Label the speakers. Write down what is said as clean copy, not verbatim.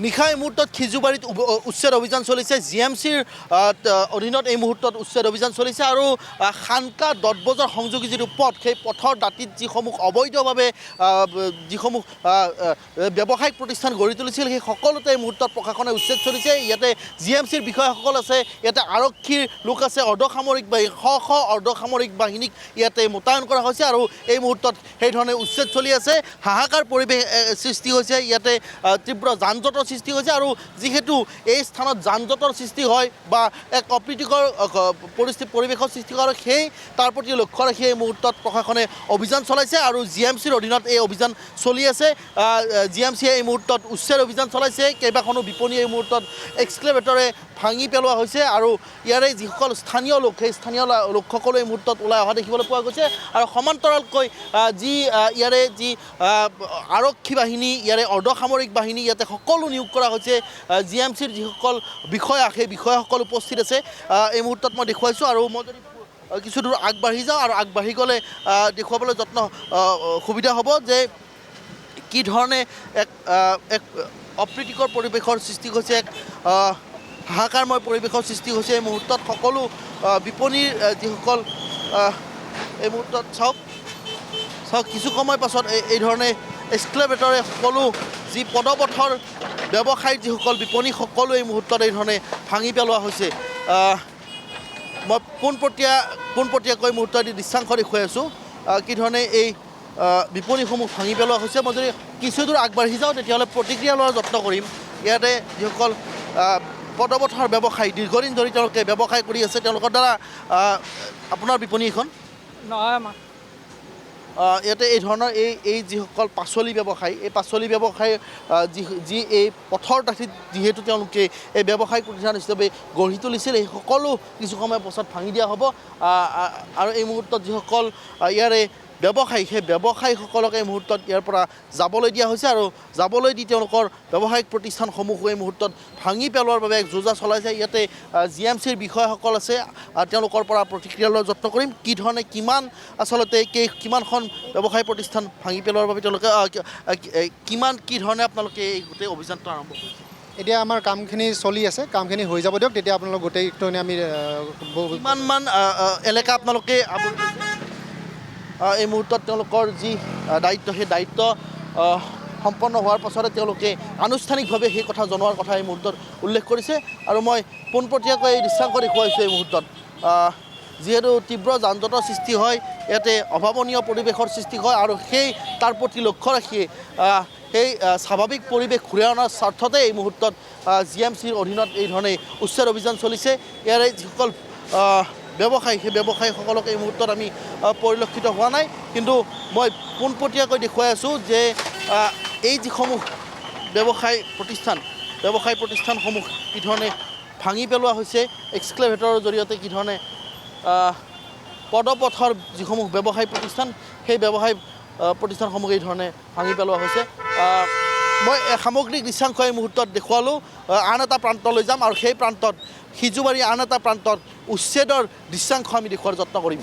Speaker 1: নিশা এই মুহূৰ্তত খিজুবাৰীত উচ্ছেদ অভিযান চলিছে জিএমচিৰ অধীনত এই মুহূৰ্তত উচ্ছেদ অভিযান চলিছে আৰু খানকা দতবজাৰ সংযোগী যিটো পথ সেই পথৰ দাঁতিত যিসমূহ অবৈধভাৱে যিসমূহ ব্যৱসায়িক প্ৰতিষ্ঠান গঢ়ি তুলিছিল সেই সকলোতে এই মুহূৰ্তত প্ৰশাসনে উচ্ছেদ চলিছে ইয়াতে জিএমচিৰ বিষয়াসকল আছে ইয়াতে আৰক্ষীৰ লোক আছে অৰ্ধসামৰিক বাহিনী শ অৰ্ধসামৰিক বাহিনীক ইয়াতে মোতায়েন কৰা হৈছে আৰু এই মুহূৰ্তত সেইধৰণে উচ্ছেদ চলি আছে হাহাকাৰ পৰিৱেশ সৃষ্টি হৈছে ইয়াতে তীব্ৰ যান জঁটৰ সৃষ্টি হৈছে আৰু যিহেতু এই স্থানত যান জঁটৰ সৃষ্টি হয় বা এক অপ্ৰীতিকৰ পৰিৱেশৰ সৃষ্টি কৰে সেই তাৰ প্ৰতি লক্ষ্য ৰাখি এই মুহূৰ্তত প্ৰশাসনে অভিযান চলাইছে আৰু জিএমচিৰ অধীনত এই অভিযান চলি আছে জিএমচিয়ে এই মুহূৰ্তত উচ্ছেদ অভিযান চলাইছে কেইবাখনো বিপণী এই মুহূৰ্তত এক্সক্লেভেটৰে ভাঙি পেলোৱা হৈছে আৰু ইয়াৰে যিসকল স্থানীয় লোক সেই স্থানীয় লোকসকলে এই মুহূৰ্তত ওলাই অহা দেখিবলৈ পোৱা গৈছে আৰু সমান্তৰালকৈ যি ইয়াৰে যি আৰক্ষী বাহিনী ইয়াৰে অৰ্ধসামৰিক বাহিনী ইয়াতে সকলো নিয়োগ কৰা হৈছে জিএমচিৰ যিসকল বিষয়া সেই বিষয়াসকল উপস্থিত আছে এই মুহূৰ্তত মই দেখুৱাইছোঁ আৰু মই যদি কিছু দূৰ আগবাঢ়ি যাওঁ আৰু আগবাঢ়ি গ'লে দেখুৱাবলৈ যত্ন সুবিধা হ'ব যে কি ধৰণে এক অপ্ৰীতিকৰ পৰিৱেশৰ সৃষ্টি হৈছে এক হাহাকাৰময় পৰিৱেশৰ সৃষ্টি হৈছে এই মুহূৰ্তত সকলো বিপণীৰ যিসকল এই মুহূৰ্তত চাওক কিছু সময় পাছত এই ধৰণে এক্সক্লেভেটৰে সকলো যি পদপথৰ ব্যৱসায়ীৰ যিসকল বিপণী সকলো এই মুহূৰ্তত এই ধৰণে ভাঙি পেলোৱা হৈছে মই পোনপটীয়াকৈ মুহূৰ্তত দৃশ্যাংশ দেখুৱাই আছোঁ কি ধৰণে এই বিপণীসমূহ ভাঙি পেলোৱা হৈছে মই যদি কিছু দূৰ আগবাঢ়ি যাওঁ তেতিয়াহ'লে প্ৰতিক্ৰিয়া লোৱাৰ যত্ন কৰিম ইয়াতে যিসকল পদপথৰ ব্যৱসায়ী দীৰ্ঘদিন ধৰি তেওঁলোকে ব্যৱসায় কৰি আছে তেওঁলোকৰ দ্বাৰা আপোনাৰ বিপণী এখন
Speaker 2: নহয়
Speaker 1: ইয়াতে এই ধৰণৰ এই যিসকল পাচলি ব্যৱসায়ী এই পাচলি ব্যৱসায়ী যি এই পথৰ দাঁতিত যিহেতু তেওঁলোকে এই ব্যৱসায়িক প্ৰতিষ্ঠান হিচাপে গঢ়ি তুলিছিল এই সকলো কিছু সময় পাছত ভাঙি দিয়া হ'ব আৰু এই মুহূৰ্তত যিসকল ইয়াৰে ব্যৱসায়ী সেই ব্যৱসায়ীসকলক এই মুহূৰ্তত ইয়াৰ পৰা যাবলৈ দিয়া হৈছে আৰু যাবলৈ দি তেওঁলোকৰ ব্যৱসায়িক প্ৰতিষ্ঠানসমূহো এই মুহূৰ্তত ভাঙি পেলোৱাৰ বাবে এক যোজা চলাইছে ইয়াতে জিএমচিৰ বিষয়াসকল আছে তেওঁলোকৰ পৰা প্ৰতিক্ৰিয়া লোৱাৰ যত্ন কৰিম কি ধৰণে কিমান আচলতে কিমানখন ব্যৱসায়িক প্ৰতিষ্ঠান ভাঙি পেলোৱাৰ বাবে তেওঁলোকে কি ধৰণে আপোনালোকে এই গোটেই অভিযানটো আৰম্ভ কৰিছে
Speaker 3: এতিয়া আমাৰ কামখিনি চলি আছে কামখিনি হৈ যাব দিয়ক তেতিয়া আপোনালোক গোটেইখিনি আমি
Speaker 1: কিমানমান এলেকা আপোনালোকে এই মুহূৰ্তত তেওঁলোকৰ যি দায়িত্ব সেই দায়িত্ব সম্পন্ন হোৱাৰ পাছতে তেওঁলোকে আনুষ্ঠানিকভাৱে সেই কথা জনোৱাৰ কথা এই মুহূৰ্তত উল্লেখ কৰিছে আৰু মই পোনপটীয়াকৈ এই দৃশ্যাংশ দেখুৱাইছোঁ এই মুহূৰ্তত যিহেতু তীব্ৰ যান জঁটৰ সৃষ্টি হয় ইয়াতে অভাৱনীয় পৰিৱেশৰ সৃষ্টি হয় আৰু সেই তাৰ প্ৰতি লক্ষ্য ৰাখি সেই স্বাভাৱিক পৰিৱেশ ঘূৰাই অনাৰ স্বাৰ্থতে এই মুহূৰ্তত জিএমচিৰ অধীনত এই ধৰণে উচ্ছেদ অভিযান চলিছে ইয়াৰে যিসকল ব্যৱসায়ী সেই ব্যৱসায়ীসকলক এই মুহূৰ্তত আমি পৰিলক্ষিত হোৱা নাই কিন্তু মই পোনপটীয়াকৈ দেখুৱাই আছোঁ যে এই যিসমূহ ব্যৱসায়ী প্ৰতিষ্ঠানসমূহ কি ধৰণে ভাঙি পেলোৱা হৈছে এক্সক্লেভেটৰৰ জৰিয়তে কি ধৰণে পদপথৰ যিসমূহ ব্যৱসায়ী প্ৰতিষ্ঠান সেই ব্যৱসায়ী প্ৰতিষ্ঠানসমূহ এই ধৰণে ভাঙি পেলোৱা হৈছে মই সামগ্ৰিক দৃশ্যাংশ এই মুহূৰ্তত দেখুৱালোঁ আন এটা প্ৰান্তলৈ যাম আৰু সেই প্ৰান্তত সিজুবাৰী আন এটা প্ৰান্তত উচ্ছেদৰ দৃশ্যাংশ আমি দেখুওৱাৰ যত্ন কৰিম